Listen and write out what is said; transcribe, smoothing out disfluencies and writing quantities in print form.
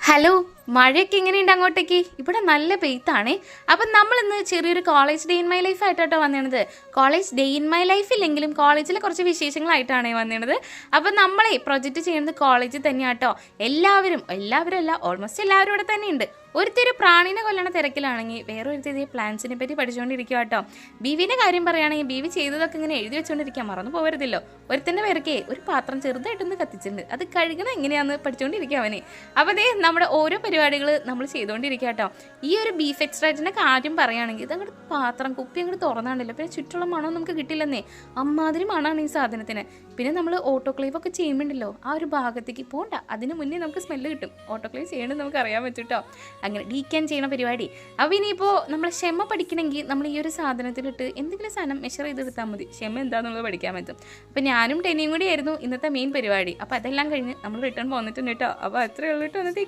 Hello, മഴയൊക്കെ എങ്ങനെയുണ്ട് അങ്ങോട്ടേക്ക്? ഇവിടെ നല്ല പെയ്ത്താണേ. അപ്പം നമ്മളിന്ന് ചെറിയൊരു college day in my life ആയിട്ടോ വന്നിരുന്നത്. College day in my life ഇല്ലെങ്കിലും കോളേജിലെ കുറച്ച് വിശേഷങ്ങളായിട്ടാണ് വന്നിരുന്നത്. അപ്പം നമ്മളെ പ്രൊജക്റ്റ് ചെയ്യുന്നത് കോളേജിൽ തന്നെയാട്ടോ. എല്ലാവരും അല്ല, ഓൾമോസ്റ്റ് എല്ലാവരും ഇവിടെ തന്നെയുണ്ട്. ഒരുത്തിരി പ്രാണിനെ കൊല്ലണ തിരക്കിലാണെങ്കിൽ വേറെ ഒരു പ്ലാൻസിനെ പറ്റി പഠിച്ചുകൊണ്ടിരിക്കുക കേട്ടോ. ബീവിൻ്റെ കാര്യം പറയുകയാണെങ്കിൽ ബീവി ചെയ്തതൊക്കെ ഇങ്ങനെ എഴുതി വെച്ചുകൊണ്ടിരിക്കുക, മറന്നു പോകരുതല്ലോ. ഒരുത്തിൻ്റെ പേരൊക്കെ ഒരു പാത്രം ചെറുതായിട്ടൊന്ന് കത്തിച്ചിട്ടുണ്ട്, അത് കഴുകണം എങ്ങനെയാണെന്ന് പഠിച്ചുകൊണ്ടിരിക്കുക അവനെ. അപ്പോൾ അതേ നമ്മുടെ ഓരോ പരിപാടികൾ നമ്മൾ ചെയ്തുകൊണ്ടിരിക്കുക കേട്ടോ. ഈ ഒരു ബീഫ് എക്സ്ട്രാക്റ്റിൻ്റെ കാര്യം പറയുകയാണെങ്കിൽ ഇതങ്ങോട്ട് പാത്രം കുപ്പി അങ്ങോട്ട് തുറന്നാണ്ടല്ലോ, പിന്നെ ചുറ്റുള്ള മണം നമുക്ക് കിട്ടില്ലെന്നേ. അമ്മാതിരി മണമാണ് ഈ സാധനത്തിന്. പിന്നെ നമ്മൾ ഓട്ടോക്ലേവ് ഒക്കെ ചെയ്യുമ്പോണ്ടല്ലോ, ആ ഒരു ഭാഗത്തേക്ക് പോകണ്ട, അതിന് മുന്നേ നമുക്ക് സ്മെല്ല് കിട്ടും. ഓട്ടോക്ലേവ് ചെയ്യണമെന്ന് നമുക്ക് അറിയാൻ പറ്റും കേട്ടോ. അങ്ങനെ ഡീക്കാൻ ചെയ്യണ പരിപാടി. അപ്പോൾ ഇനിയിപ്പോൾ നമ്മൾ ക്ഷമ പഠിക്കണമെങ്കിൽ നമ്മൾ ഈ ഒരു സാധനത്തിലിട്ട് എന്തെങ്കിലും സാധനം മെഷർ ചെയ്തെടുത്താൽ മതി, ക്ഷമ എന്താണെന്നുള്ളത് പഠിക്കാൻ പറ്റും. അപ്പോൾ ഞാനും ടെനിയും കൂടി ആയിരുന്നു ഇന്നത്തെ മെയിൻ പരിപാടി. അപ്പോൾ അതെല്ലാം കഴിഞ്ഞ് നമ്മൾ റിട്ടേൺ പോന്നിട്ടുണ്ട് കേട്ടോ. അപ്പോൾ അത്രയേ ഉള്ളൂ കേട്ടോ ഇന്നത്തേക്ക്.